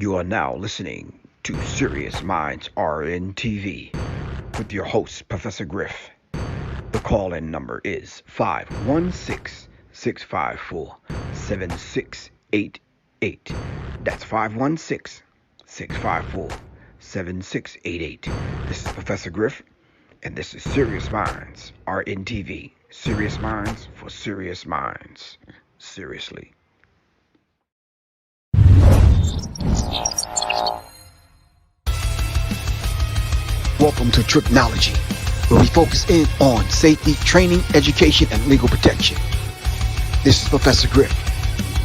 You are now listening to Serious Minds RNTV with your host, Professor Griff. The call-in number is 516-654-7688. That's 516-654-7688. This is Professor Griff, and this is Serious Minds RNTV. Serious Minds for Serious Minds. Seriously. Welcome to Tricknology, where we focus in on safety, training, education, and legal protection. This is Professor Griff,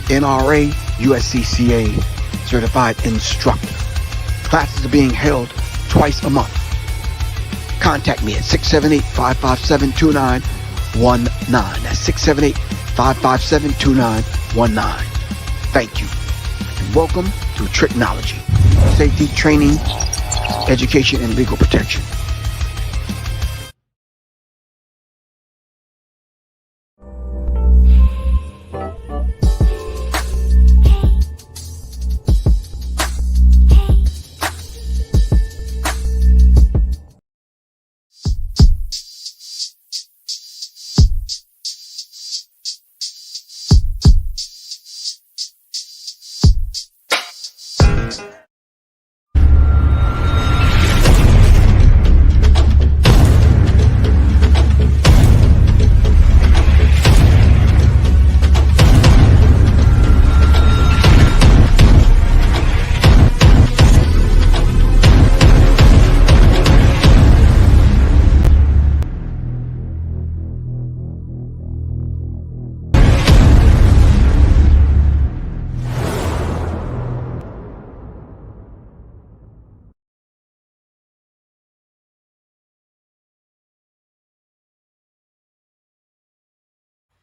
NRA, USCCA certified instructor. Classes are being held twice a month. Contact me at 678-557-2919. That's 678-557-2919. Thank you, and welcome to Tricknology, safety, training, education, and legal protection.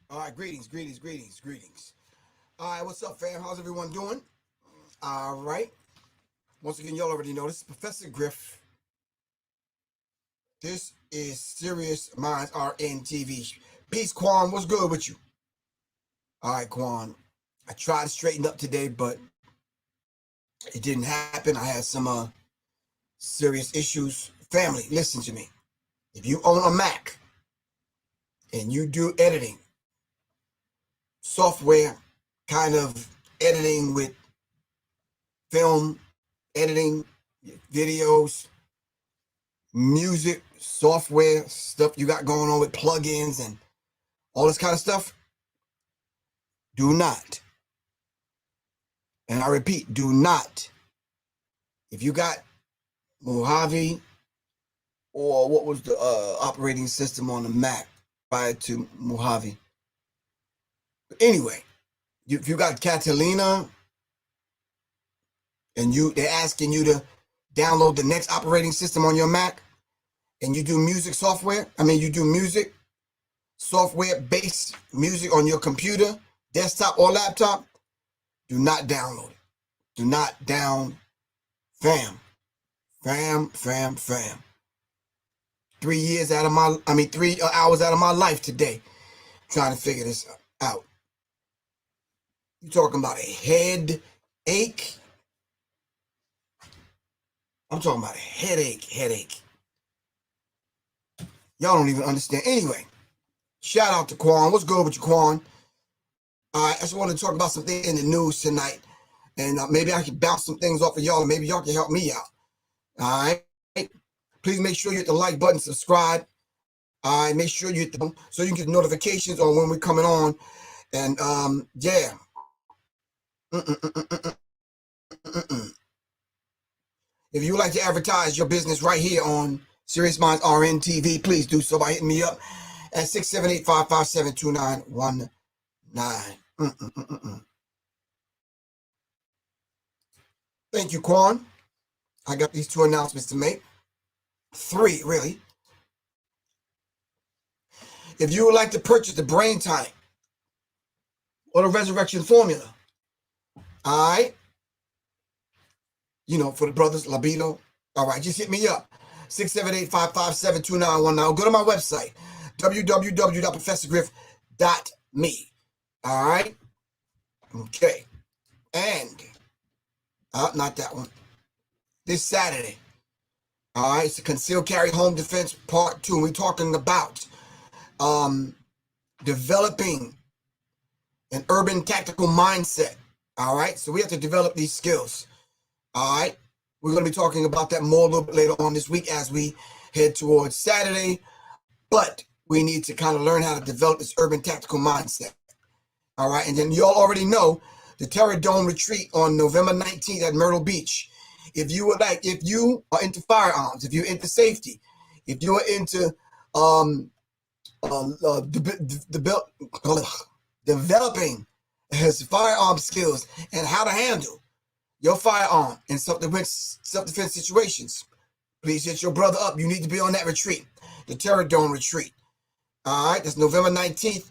All right, greetings. All right, what's up, fam? How's everyone doing? All right. Once again, y'all already know this is Professor Griff. This is Serious Minds RNTV. Peace, Quan. What's good with you? All right, Quan. I tried to straighten up today, but it didn't happen. I had some serious issues. Family, listen to me. If you own a Mac and you do editing, software, kind of editing with film, editing, videos, music, software, stuff you got going on with plugins and all this kind of stuff, do not, and I repeat, do not, if you got Mojave or what was the operating system on the Mac prior to Mojave. But anyway, if you got Catalina and they're asking you to download the next operating system on your Mac, and you do music software, you do music software-based music on your computer, desktop or laptop, do not download it. Do not fam. 3 hours out of my life today trying to figure this out. You talking about a headache? I'm talking about a headache. Y'all don't even understand. Anyway, shout out to Quan. What's good with you, Quan? I just want to talk about something in the news tonight, and maybe I can bounce some things off of y'all, and maybe y'all can help me out. All right? Please make sure you hit the like button, subscribe. All right, make sure you hit the button so you can get notifications on when we're coming on. And yeah. If you would like to advertise your business right here on Serious Minds RNTV, please do so by hitting me up at 678-557-2919. Thank you, Quan. I got these 2 announcements to make. 3, really. If you would like to purchase the Brain Tonic or the Resurrection Formula, all right, for the brothers, Labino, all right, just hit me up, 678-557-2919. Go to my website, www.professorgriff.me. All right, okay, and Not that one. This Saturday. All right, it's a concealed carry home defense part 2. We're talking about developing an urban tactical mindset. All right, so we have to develop these skills. All right, we're going to be talking about that more a little bit later on this week as we head towards Saturday. But we need to kind of learn how to develop this urban tactical mindset. All right, and then you all already know the Terror Dome retreat on November 19th at Myrtle Beach. If you are into firearms, if you're into safety, if you are into developing his firearm skills and how to handle your firearm in self-defense situations, please hit your brother up. You need to be on that retreat, the Terror Dome retreat. All right, that's November 19th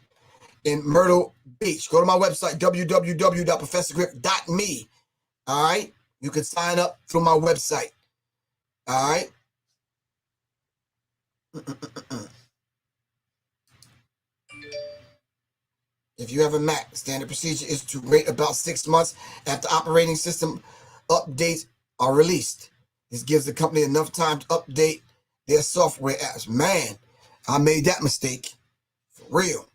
in Myrtle Beach. Go to my website, www.professorgriff.me. All right, you can sign up through my website. All right. If you have a Mac, standard procedure is to wait about 6 months after operating system updates are released. This gives the company enough time to update their software apps. Man, I made that mistake. For real.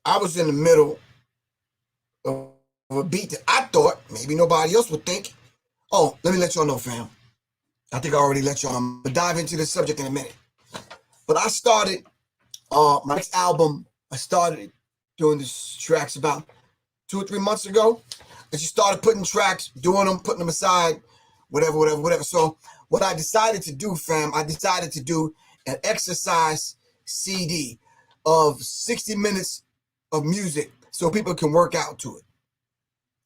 I was in the middle of a beat that I thought maybe nobody else would think. Oh, let me let y'all know, fam. I think I already let y'all know. I'm going to dive into this subject in a minute. But I started my next album. I started doing these tracks about 2 or 3 months ago. I just started putting tracks, doing them, putting them aside, whatever. So what I decided to do, fam, I decided to do an exercise CD of 60 minutes of music so people can work out to it.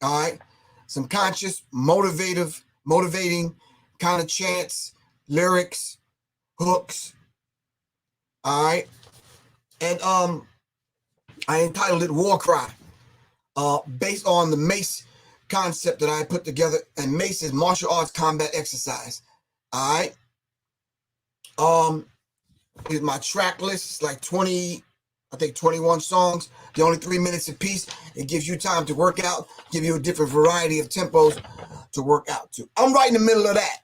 All right? Some conscious, motivating kind of chants, lyrics, hooks. All right? And I entitled it War Cry, based on the Mace concept that I put together. And Mace is martial arts combat exercise. All right? Here's my track list. It's like 21 songs. They're only 3 minutes apiece. It gives you time to work out, give you a different variety of tempos to work out to. I'm right in the middle of that.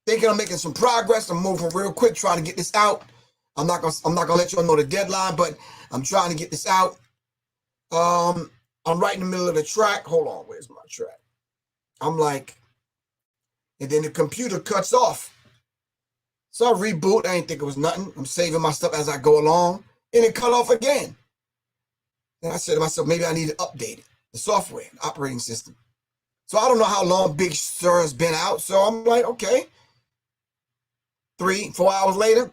Thinking I'm making some progress. I'm moving real quick, trying to get this out. I'm not gonna let y'all know the deadline, but I'm trying to get this out. I'm right in the middle of the track. Hold on, where's my track? I'm like, and then the computer cuts off. So I reboot. I didn't think it was nothing. I'm saving my stuff as I go along. And it cut off again. Then I said to myself, maybe I need to update it, the software, the operating system. So I don't know how long Big Sur has been out. So I'm like, okay. 3, 4 hours later,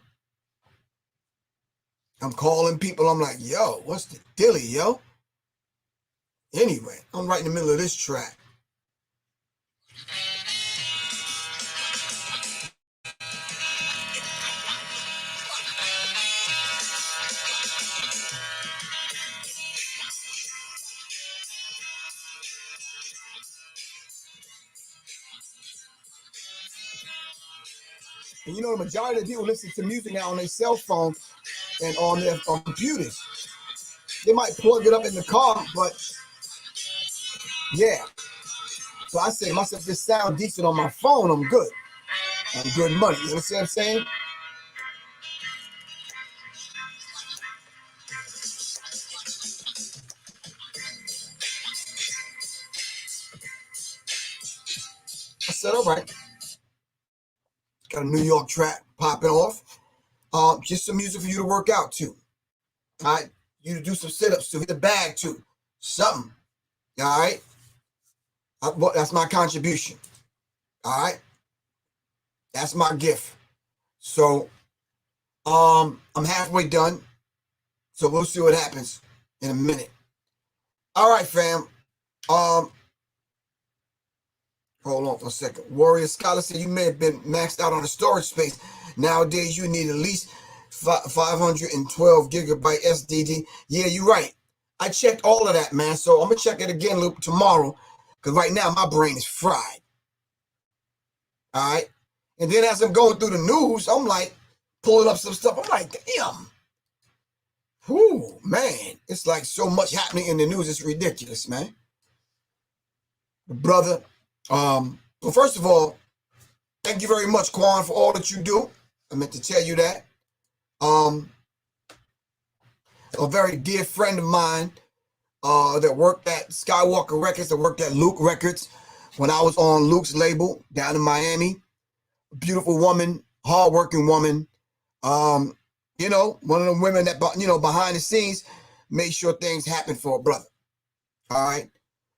I'm calling people. I'm like, yo, what's the dilly, yo? Anyway, I'm right in the middle of this track. And you know, the majority of people listen to music now on their cell phone and on their computers. They might plug it up in the car, but yeah. So I said to myself, this sound decent on my phone, I'm good. I'm good money. You understand what I'm saying? I said, all right. Got a New York track popping off. Just some music for you to work out to. All right. You to do some sit-ups to, hit the bag to. Something. All right. That's my contribution. All right. That's my gift. So I'm halfway done. So we'll see what happens in a minute. All right, fam. Hold on for a second. Warrior Scholar said you may have been maxed out on the storage space. Nowadays, you need at least 512 gigabyte SSD. Yeah, you're right. I checked all of that, man. So I'm going to check it again tomorrow because right now my brain is fried. All right. And then as I'm going through the news, I'm like pulling up some stuff. I'm like, damn. Whew, man, it's like so much happening in the news. It's ridiculous, man. Brother, well, first of all, thank you very much, Quan, for all that you do. I meant to tell you that. A very dear friend of mine that worked at Skywalker Records, that worked at Luke Records when I was on Luke's label down in Miami. Beautiful woman, hardworking woman. You know, one of the women that, you know, behind the scenes made sure things happen for a brother. All right.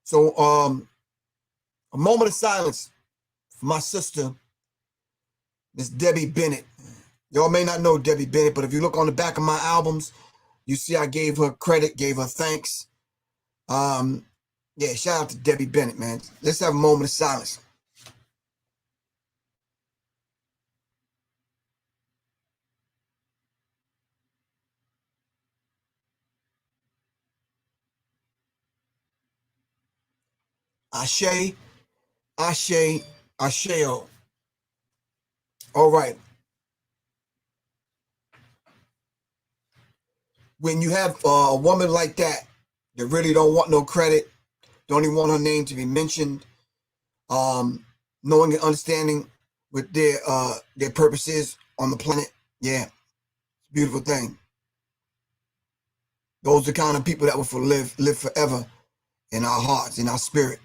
So, a moment of silence for my sister, Miss Debbie Bennett. Y'all may not know Debbie Bennett, but if you look on the back of my albums, you see I gave her credit, gave her thanks. Yeah, shout out to Debbie Bennett, man. Let's have a moment of silence. Ashe, Ashe, Asheo. All right. When you have a woman like that really don't want no credit, don't even want her name to be mentioned, knowing and understanding what their purpose is on the planet, yeah, it's a beautiful thing. Those are the kind of people that will live forever in our hearts, in our spirit.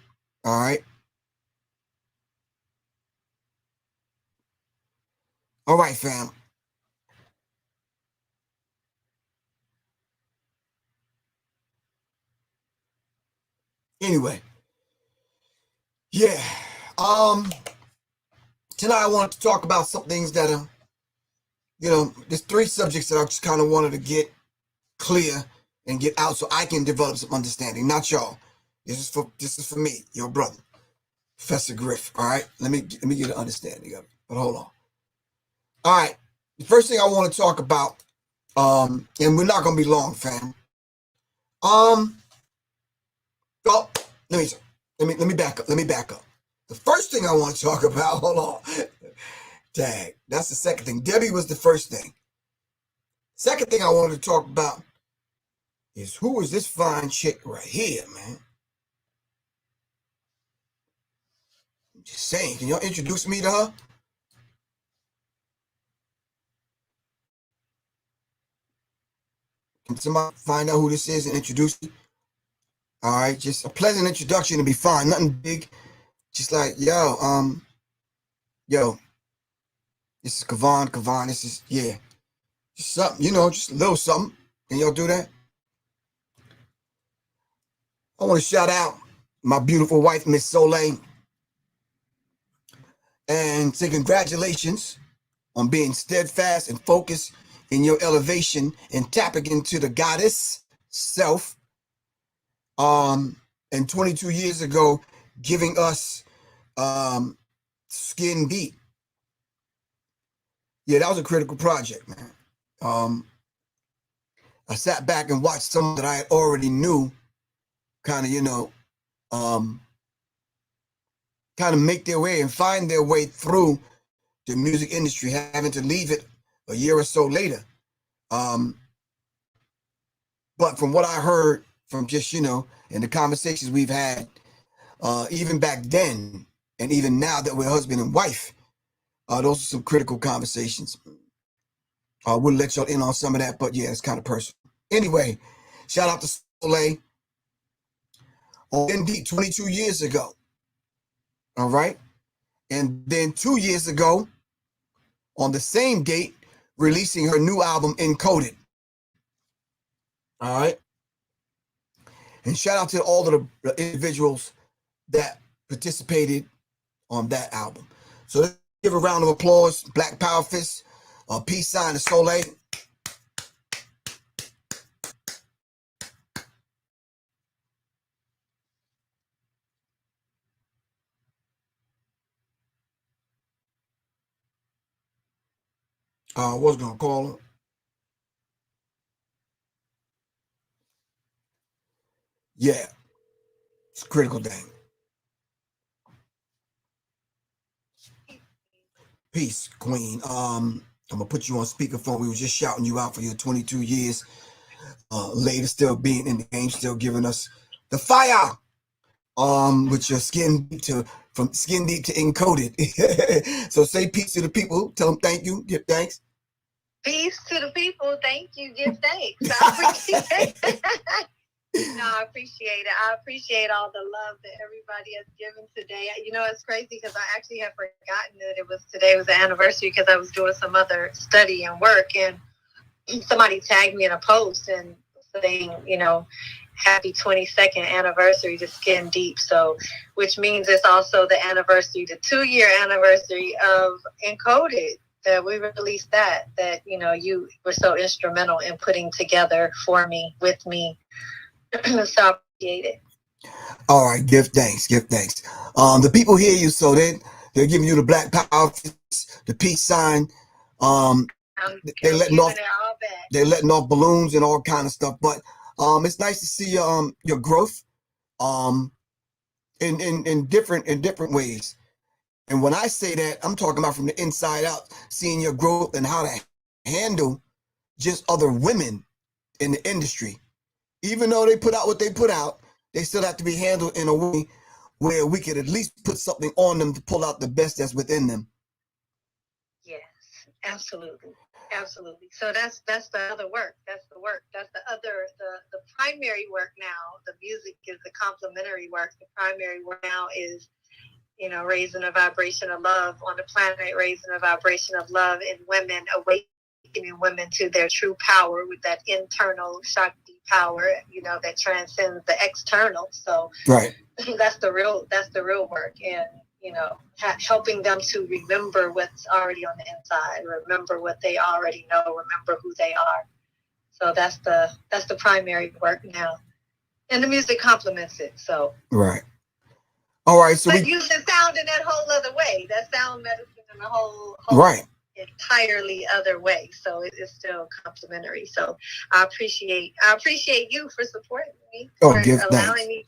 All right. All right, fam. Anyway, yeah. Tonight I wanted to talk about some things that are, you know, there's 3 subjects that I just kind of wanted to get clear and get out so I can develop some understanding. Not y'all. This is for me, your brother, Professor Griff. All right. Let me get an understanding of it. But hold on. All right. The first thing I want to talk about, and we're not gonna be long, fam. Oh, let me back up. Let me back up. The first thing I want to talk about, hold on. Dang, that's the second thing. Debbie was the first thing. Second thing I wanted to talk about is who is this fine chick right here, man? I'm just saying, can y'all introduce me to her? Can somebody find out who this is and introduce me? All right, just a pleasant introduction to be fine. Nothing big. Just like, yo, this is Kavan. Kavan, this is, yeah. Just something, you know, just a little something. Can y'all do that? I want to shout out my beautiful wife, Miss Soleil, and say congratulations on being steadfast and focused in your elevation and tapping into the goddess self. And 22 years ago, giving us Skin Deep. Yeah, that was a critical project, man. I sat back and watched some that I already knew kind of, you know, kind of make their way and find their way through the music industry, having to leave it a year or so later. But from what I heard from just, you know, in the conversations we've had, even back then, and even now that we're husband and wife, those are some critical conversations. We'll let y'all in on some of that, but yeah, it's kind of personal. Anyway, shout out to Soleil. Oh, indeed, 22 years ago. All right. And then 2 years ago, on the same date, releasing her new album, Encoded. All right. And shout out to all of the individuals that participated on that album. So let's give a round of applause. Black Power Fist, peace sign to Soleil. I was gonna call her. Yeah, it's a critical thing. Peace, Queen. I'm gonna put you on speakerphone. We were just shouting you out for your 22 years. Later still being in the game, still giving us the fire. With your from skin deep to encoded. So say peace to the people. Tell them thank you. Give thanks. Peace to the people. Thank you. Give thanks. I appreciate it. No, I appreciate it. I appreciate all the love that everybody has given today. You know, it's crazy because I actually had forgotten that today was the anniversary because I was doing some other study and work, and somebody tagged me in a post and saying, you know, happy 22nd anniversary to Skin Deep. So, which means it's also the anniversary, the 2-year anniversary of Encoded, that we released that, you know, you were so instrumental in putting together for me, with me. So I appreciate it. All right, give thanks. The people hear you, so they're giving you the black power, the peace sign. They're letting off balloons and all kind of stuff. But it's nice to see your growth in different ways. And when I say that, I'm talking about from the inside out, seeing your growth and how to handle just other women in the industry. Even though they put out what they put out, they still have to be handled in a way where we could at least put something on them to pull out the best that's within them. Yes, absolutely. Absolutely. So that's the other work. That's the work. That's the primary work now. The music is the complementary work. The primary work now is, you know, raising a vibration of love on the planet, raising a vibration of love in women, awakening women to their true power with that internal Shakti power, you know, that transcends the external. So right. That's the real work. And, you know, helping them to remember what's already on the inside, remember what they already know, remember who they are. So that's the primary work now. And the music complements it. So right. All right. So but using sound in that whole other way, that sound medicine in a whole right. entirely other way. So it's still complementary. So I appreciate you for supporting me, for allowing me,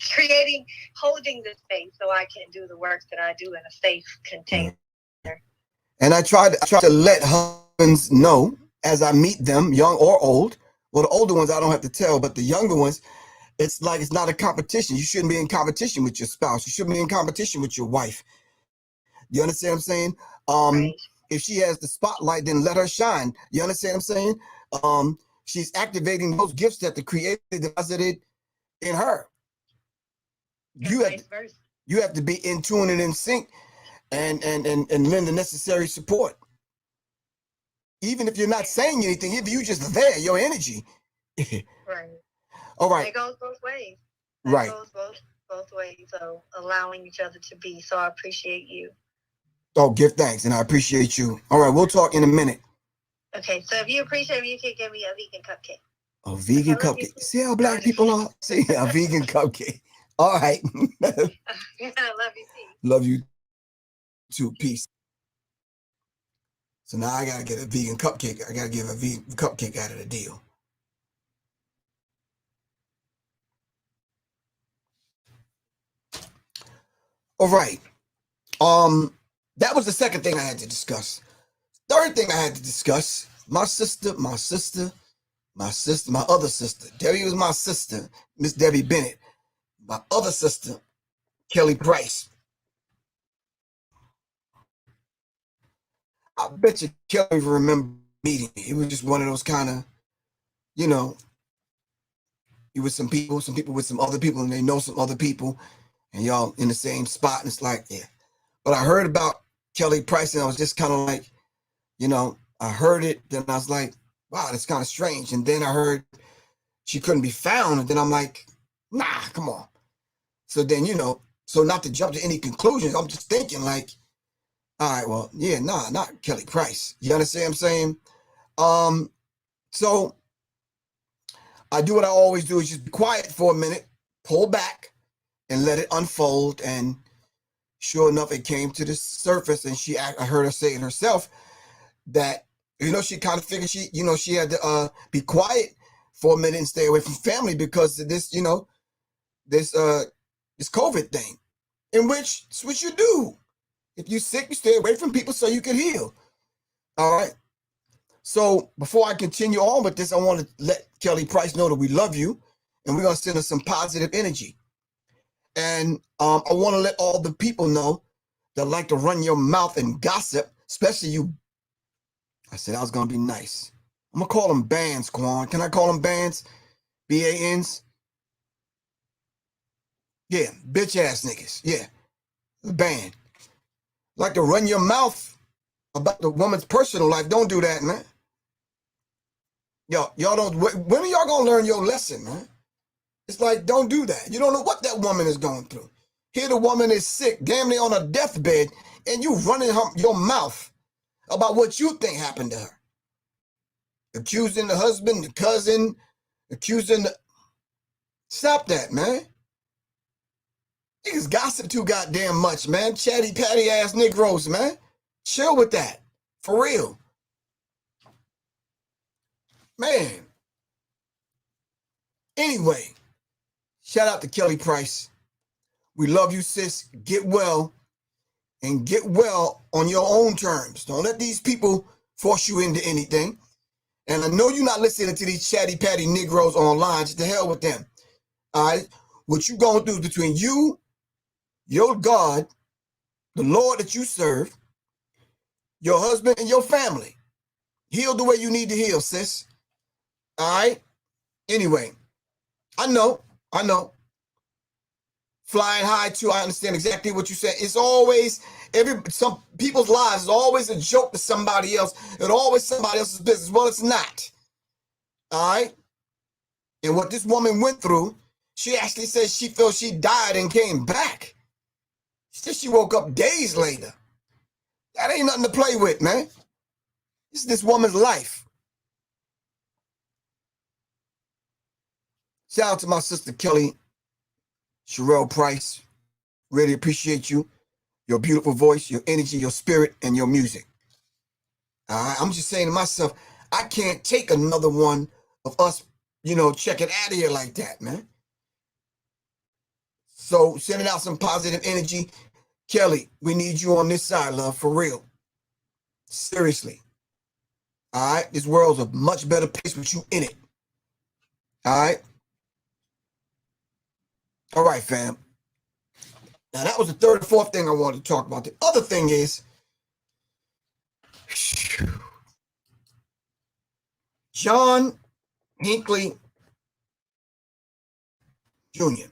holding this space so I can do the work that I do in a safe container. And I try to let husbands know as I meet them, young or old. Well, the older ones I don't have to tell, but the younger ones, it's like it's not a competition. You shouldn't be in competition with your spouse. You shouldn't be in competition with your wife. You understand what I'm saying? Right. If she has the spotlight, then let her shine. You understand what I'm saying? She's activating those gifts that the Creator deposited in her. You have to be in tune and in sync and lend the necessary support. Even if you're not saying anything, if you just there, your energy. Right. All right. It goes both ways. Right. It goes both ways. So allowing each other to be. So I appreciate you. Oh, give thanks, and I appreciate you. All right, we'll talk in a minute. Okay, so if you appreciate me, you can give me a vegan cupcake. A vegan cupcake. See how black people are? See, a vegan cupcake. All right. I love you too. Love you too. Peace. So now I got to get a vegan cupcake. I got to give a vegan cupcake out of the deal. All right. That was the second thing I had to discuss. Third thing I had to discuss, my other sister. Debbie was my sister, Miss Debbie Bennett. My other sister, Kelly Price. I bet you Kelly remember meeting me. It was just one of those kind of, you know, you with some people with some other people, and they know some other people, and y'all in the same spot, and it's like, yeah. But I heard about Kelly Price, and I was just kind of like, you know, I heard it, then I was like, wow, that's kind of strange. And then I heard she couldn't be found, and then I'm like, nah, come on. So then, you know, so not to jump to any conclusions, I'm just thinking like, all right, well, yeah, nah, not Kelly Price. You understand what I'm saying? So I do what I always do, is just be quiet for a minute, pull back, and let it unfold. And sure enough, it came to the surface, and I heard her say it herself that, you know, she kind of figured she had to be quiet for a minute and stay away from family because of this, you know, this COVID thing, in which it's what you do. If you're sick, you stay away from people so you can heal. All right. So before I continue on with this, I want to let Kelly Price know that we love you, and we're going to send her some positive energy. And I want to let all the people know that like to run your mouth and gossip, especially you. I said I was going to be nice. I'm going to call them bands, Quan. Can I call them bands? B-A-Ns? Yeah, bitch ass niggas. Yeah, the band. Like to run your mouth about the woman's personal life. Don't do that, man. Y'all don't. When are y'all gonna learn your lesson, man? It's like, don't do that. You don't know what that woman is going through. Here the woman is sick, damn near on a deathbed, and you running your mouth about what you think happened to her. Accusing the husband, the cousin, accusing the... Stop that, man. Niggas gossip too goddamn much, man. Chatty patty ass Negroes, man. Chill with that. For real. Man. Anyway, shout out to Kelly Price. We love you, sis. Get well. And get well on your own terms. Don't let these people force you into anything. And I know you're not listening to these chatty patty Negroes online. Just to hell with them. All right? What you going to do between you, your God, the Lord that you serve, your husband, and your family. Heal the way you need to heal, sis. All right? Anyway, I know. Flying high too, I understand exactly what you said. It's always, some people's lives is always a joke to somebody else. It's always somebody else's business. Well, it's not. All right? And what this woman went through, she actually said she felt she died and came back. She said she woke up days later. That ain't nothing to play with, man. This is this woman's life. Shout out to my sister Kelly Sherelle Price. Really appreciate you, your beautiful voice, your energy, your spirit, and your music. All right, I'm just saying to myself, I can't take another one of us, checking out of here like that, man. So sending out some positive energy. Kelly, we need you on this side, love, for real. Seriously. All right, this world's a much better place with you in it. All right. All right, fam. Now, that was the third or fourth thing I wanted to talk about. The other thing is, John Hinckley Jr.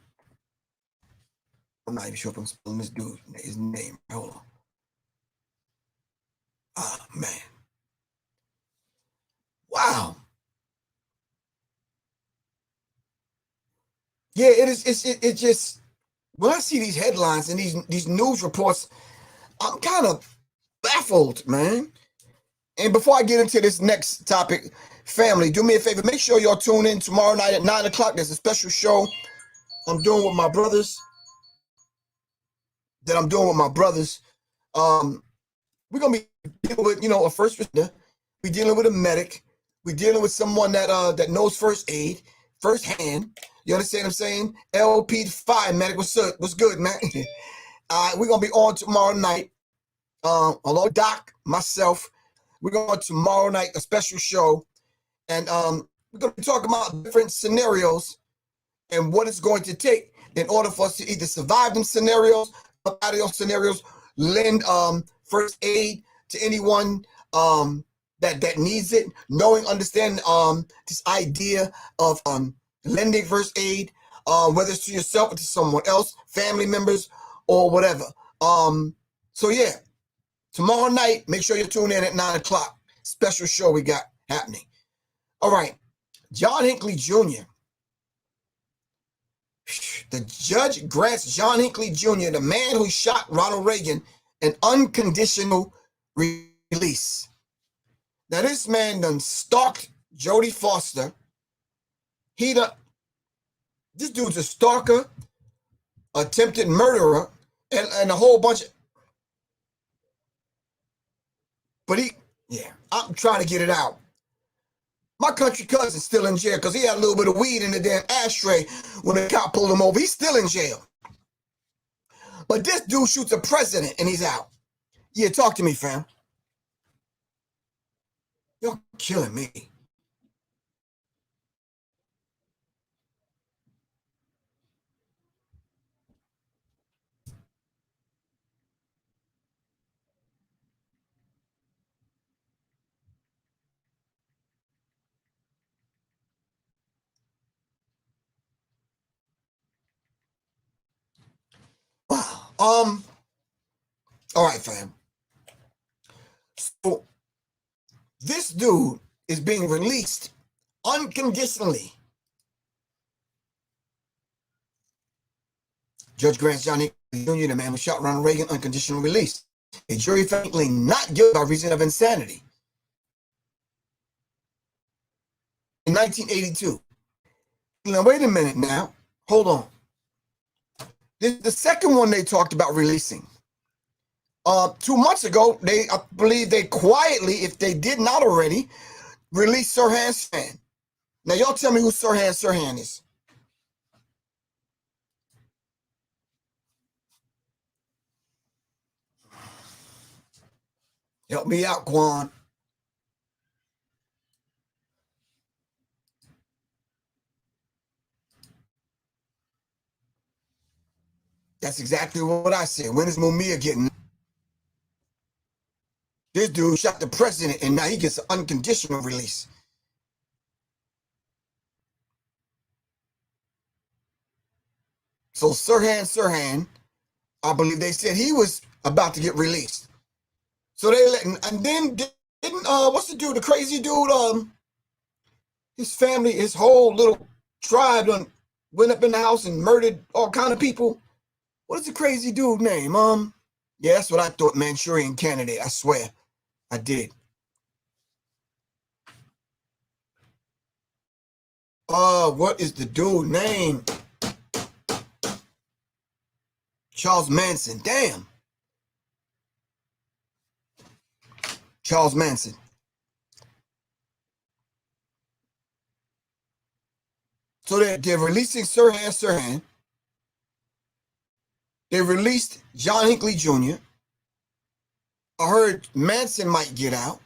I'm not even sure if I'm spelling this dude's his name. Hold on. Ah, man. Wow. Yeah, it is. It just, when I see these headlines and these news reports, I'm kind of baffled, man. And before I get into this next topic, family, do me a favor. Make sure y'all tune in tomorrow night at 9 o'clock. There's a special show I'm doing with my brothers. We're going to be dealing with, a first responder. We're dealing with a medic. We're dealing with someone that knows first aid, firsthand. You understand what I'm saying? LP fire medic. What's good, man? All right, we're going to be on tomorrow night. Along with Doc, myself. We're going to tomorrow night, a special show. And we're going to be talking about different scenarios and what it's going to take in order for us to either survive them scenarios, out of those scenarios, lend first aid to anyone that needs it, understanding this idea of lending first aid, whether it's to yourself or to someone else, family members, or whatever. So yeah, tomorrow night, make sure you tune in at 9 o'clock. Special show we got happening. All right, John Hinckley Jr. The judge grants John Hinckley Jr., the man who shot Ronald Reagan, an unconditional release. Now, this man done stalked Jodie Foster. This dude's a stalker, attempted murderer, and a whole bunch of... But I'm trying to get it out. My country cousin's still in jail because he had a little bit of weed in the damn ashtray when the cop pulled him over. He's still in jail. But this dude shoots a president and he's out. Yeah, talk to me, fam. You're killing me. Wow. All right, fam. So this dude is being released unconditionally. Judge grants John Hinckley Jr., the man who shot Ronald Reagan, unconditional release. A jury found Hinckley not guilty by reason of insanity. In 1982. Now, wait a minute now. Hold on. The second one they talked about releasing. 2 months ago, I believe they quietly, if they did not already, released Sirhan Sirhan. Now, y'all tell me who Sirhan Sirhan is. Help me out, Quan. That's exactly what I said. When is Mumia getting? This dude shot the president, and now he gets an unconditional release. So Sirhan Sirhan, I believe they said he was about to get released. So they let, and then didn't what's the dude, the crazy dude, his family, his whole little tribe went up in the house and murdered all kind of people. What is the crazy dude name? Yeah, that's what I thought, Manchurian Candidate. I swear, I did. What is the dude name? Charles Manson. Damn. Charles Manson. So they're releasing Sirhan Sirhan. They released John Hinckley Jr. I heard Manson might get out.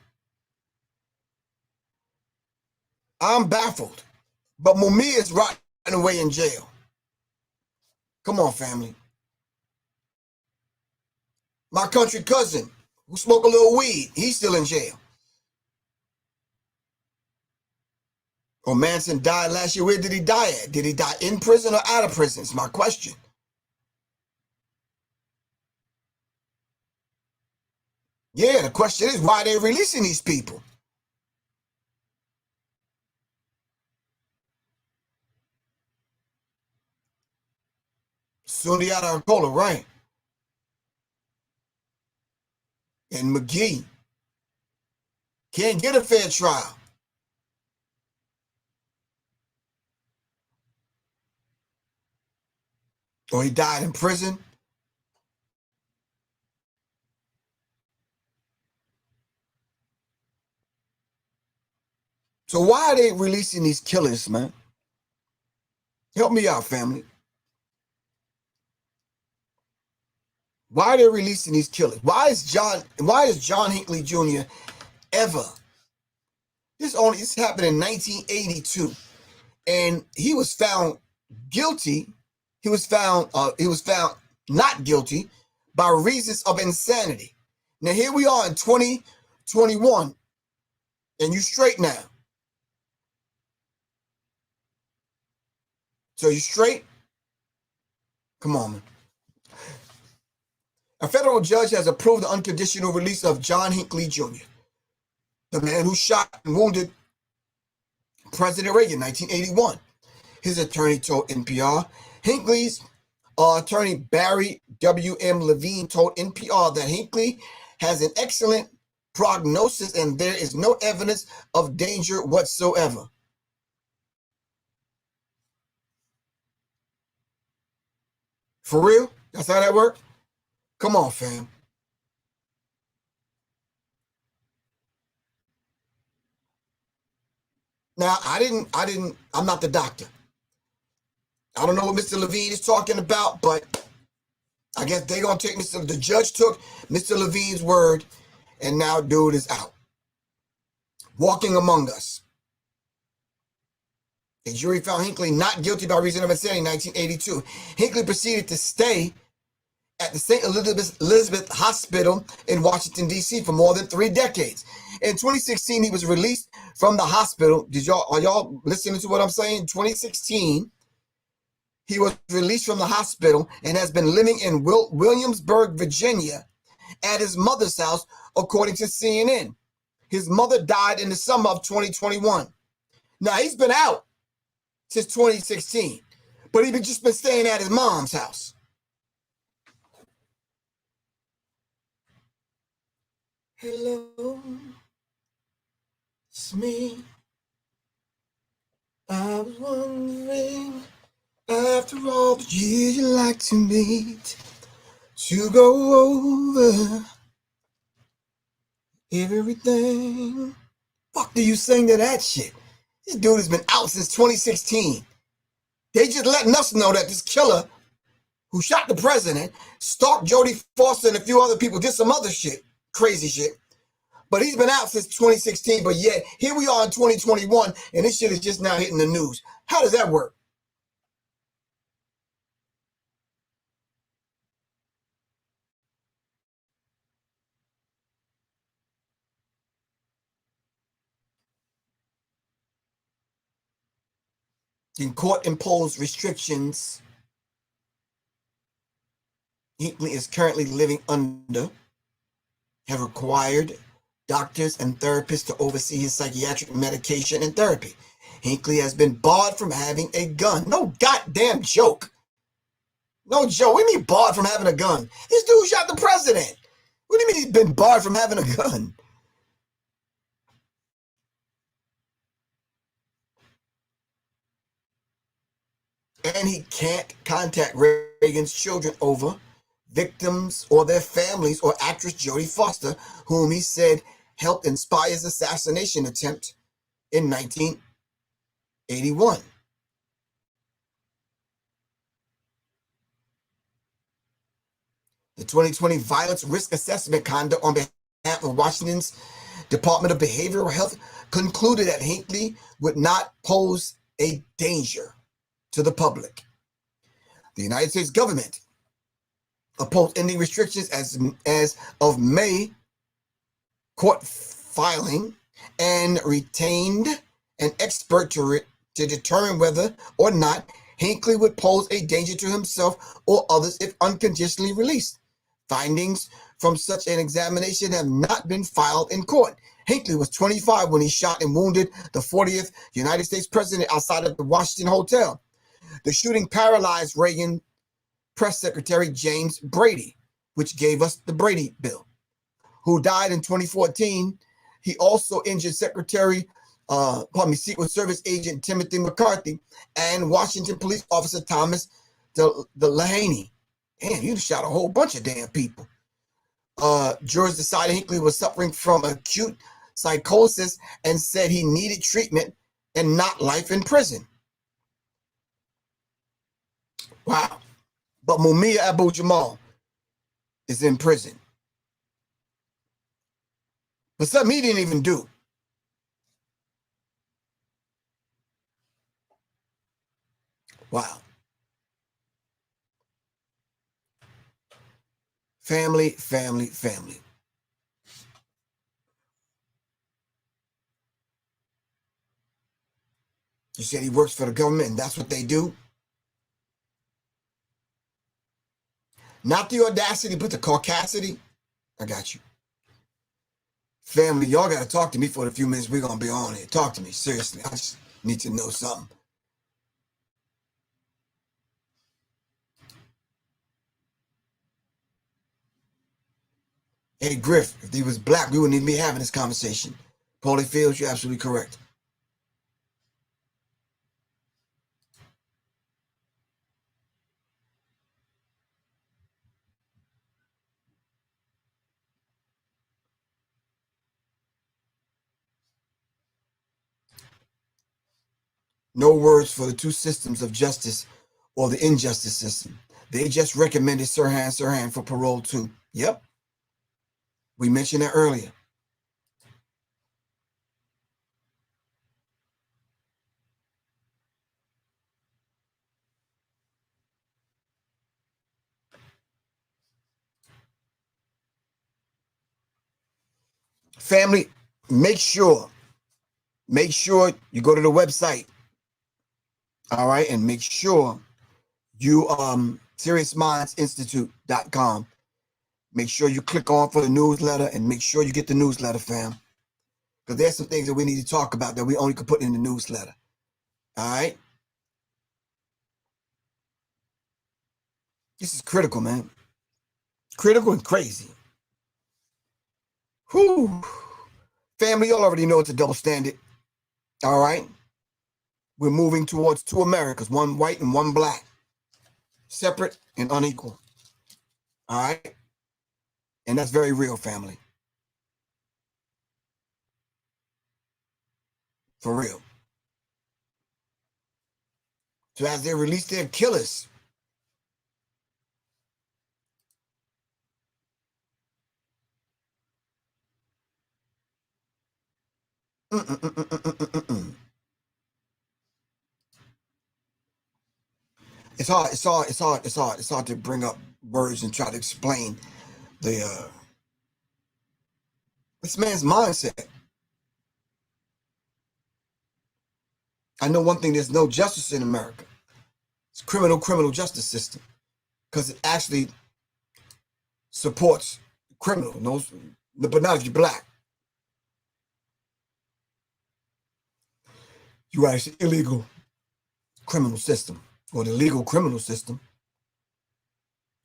I'm baffled. But Mumia is rotting away in jail. Come on, family. My country cousin, who smoked a little weed, he's still in jail. Or Manson died last year. Where did he die at? Did he die in prison or out of prison? It's my question. Yeah, the question is, why are they releasing these people? Sundiata Arcola, right? And McGee can't get a fair trial. Or he died in prison. So why are they releasing these killers, man? Help me out, family. Why are they releasing these killers? Why is John Hinckley Jr. ever? This happened in 1982, and he was found guilty. He was found not guilty by reasons of insanity. Now here we are in 2021, and you straight now. So you straight? Come on, man. A federal judge has approved the unconditional release of John Hinckley Jr., the man who shot and wounded President Reagan in 1981. His attorney told NPR. Hinckley's attorney Barry W.M. Levine told NPR that Hinckley has an excellent prognosis and there is no evidence of danger whatsoever. For real? That's how that worked? Come on, fam. Now, I'm not the doctor. I don't know what Mr. Levine is talking about, but I guess they're going to take the judge took Mr. Levine's word, and now dude is out. walking among us. A jury found Hinckley not guilty by reason of insanity in 1982. Hinckley proceeded to stay at the St. Elizabeth Hospital in Washington, D.C. for more than 3 decades. In 2016, he was released from the hospital. Are y'all listening to what I'm saying? In 2016, he was released from the hospital and has been living in Williamsburg, Virginia, at his mother's house, according to CNN. His mother died in the summer of 2021. Now, he's been out since 2016, but he's just been staying at his mom's house. Hello, it's me. I was wondering, after all the years you like to meet, to go over everything. Fuck do you sing to that shit? This dude has been out since 2016. They just letting us know that this killer who shot the president, stalked Jodie Foster and a few other people, did some other shit, crazy shit. But he's been out since 2016, but yet here we are in 2021, and this shit is just now hitting the news. How does that work? In court-imposed restrictions Hinckley is currently living under have required doctors and therapists to oversee his psychiatric medication and therapy. Hinckley has been barred from having a gun. No goddamn joke. No joke. What do you mean barred from having a gun? This dude shot the president. What do you mean he's been barred from having a gun? And he can't contact Reagan's children over victims or their families or actress Jodie Foster, whom he said helped inspire his assassination attempt in 1981. The 2020 Violence Risk Assessment Conduct on behalf of Washington's Department of Behavioral Health concluded that Hinckley would not pose a danger to the public. The United States government opposed ending restrictions as of May court filing and retained an expert to determine whether or not Hinckley would pose a danger to himself or others if unconditionally released. Findings from such an examination have not been filed in court. Hinckley was 25 when he shot and wounded the 40th United States president outside of the Washington Hotel. The shooting paralyzed Reagan Press Secretary James Brady, which gave us the Brady Bill, who died in 2014. He also injured Secret Service Agent Timothy McCarthy and Washington Police Officer Thomas Delaney. Damn, you shot a whole bunch of damn people. Jurors decided Hinckley was suffering from acute psychosis and said he needed treatment and not life in prison. Wow. But Mumia Abu-Jamal is in prison. But something he didn't even do. Wow. Family, family, family. You said he works for the government and that's what they do? Not the audacity, but the caucasity. I got you. Family, y'all got to talk to me for the few minutes we're going to be on here. Talk to me, seriously. I just need to know something. Hey, Griff, if he was black, we wouldn't even be having this conversation. Paulie Fields, you're absolutely correct. No words for the two systems of justice or the injustice system. They just recommended Sirhan for parole too. Yep. We mentioned that earlier. family, make sure you go to the website. All right, and make sure you seriousmindsinstitute.com. Make sure you click on for the newsletter, and make sure you get the newsletter, fam. Because there's some things that we need to talk about that we only could put in the newsletter. All right? This is critical, man. Critical and crazy. Whew. Family, y'all already know it's a double standard. All right? We're moving towards two Americas, one white and one black. Separate and unequal. All right? And that's very real, family. For real. So as they release their killers, It's hard to bring up words and try to explain this man's mindset. I know one thing, there's no justice in America. It's criminal justice system. Because it actually supports criminals, but not if you're black. You are actually illegal criminal system, or the legal criminal system.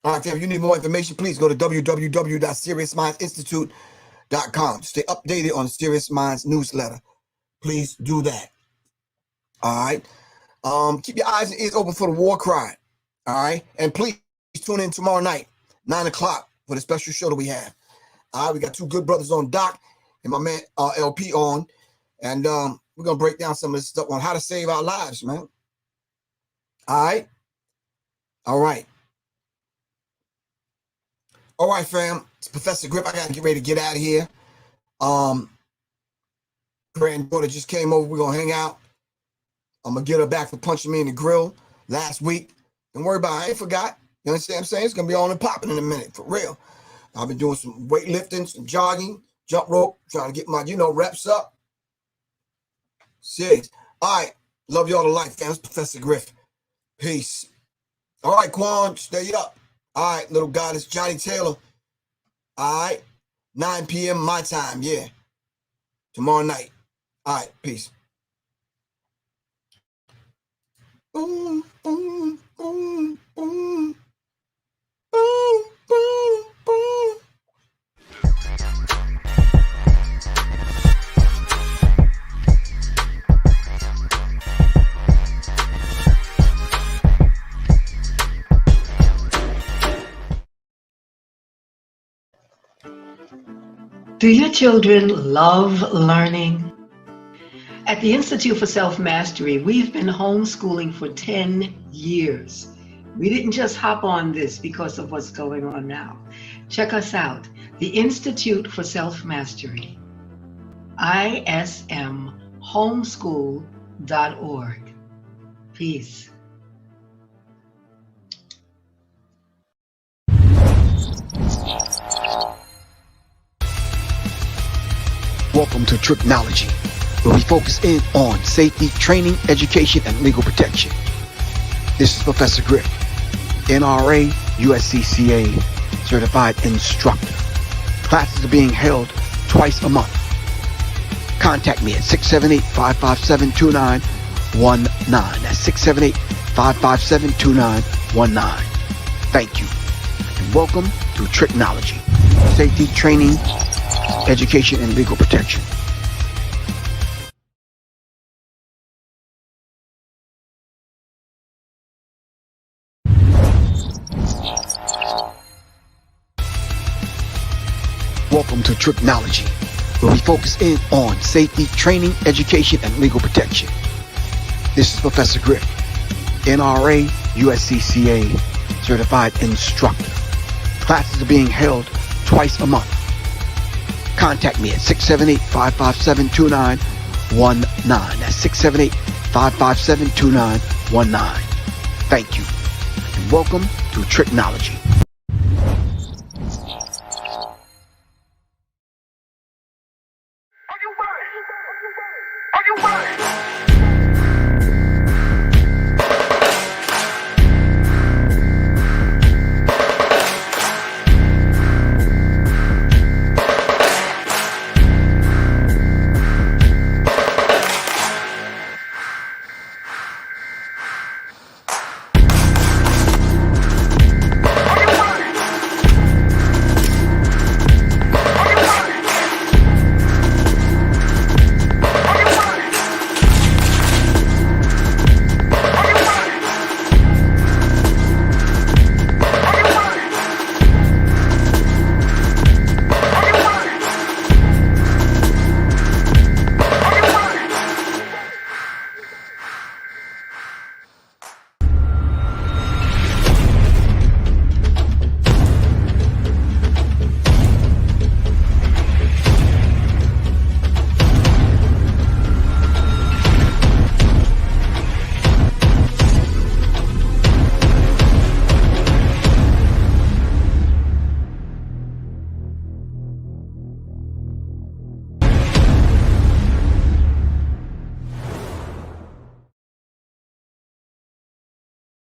All right, if you need more information, please go to www.seriousmindsinstitute.com to stay updated on the Serious Minds newsletter. Please do that. All right. Keep your eyes and ears open for the war cry. All right. And please tune in tomorrow night, 9 o'clock, for the special show that we have. All right. We got two good brothers on, Doc and my man LP on. And we're going to break down some of this stuff on how to save our lives, man. All right. All right. All right, fam. It's Professor Griff. I got to get ready to get out of here. Granddaughter just came over. We're going to hang out. I'm going to get her back for punching me in the grill last week. Don't worry about it. I ain't forgot. You understand what I'm saying? It's going to be on and popping in a minute, for real. I've been doing some weightlifting, some jogging, jump rope, trying to get my, reps up. Serious. All right. Love y'all to life, fam. It's Professor Griff. Peace. All right, Quan, stay up. All right, little goddess, Johnny Taylor. All right. 9 p.m. my time, yeah. Tomorrow night. All right, peace. Boom, boom, boom, boom. Boom, boom, boom. Do your children love learning? At the Institute for Self-Mastery, we've been homeschooling for 10 years. We didn't just hop on this because of what's going on now. Check us out, the Institute for Self-Mastery, ismhomeschool.org. Peace. Welcome to Tricknology, where we focus in on safety, training, education, and legal protection. This is Professor Griff, NRA, USCCA certified instructor. Classes are being held twice a month. Contact me at 678-557-2919. That's 678-557-2919. Thank you, and welcome to Tricknology, safety, training, education, and legal protection. Welcome to Tricknology, where we focus in on safety, training, education, and legal protection. This is Professor Griff, NRA, USCCA certified instructor. Classes are being held twice a month. Contact me at 678-557-2919. That's 678-557-2919. Thank you, and welcome to Tricknology,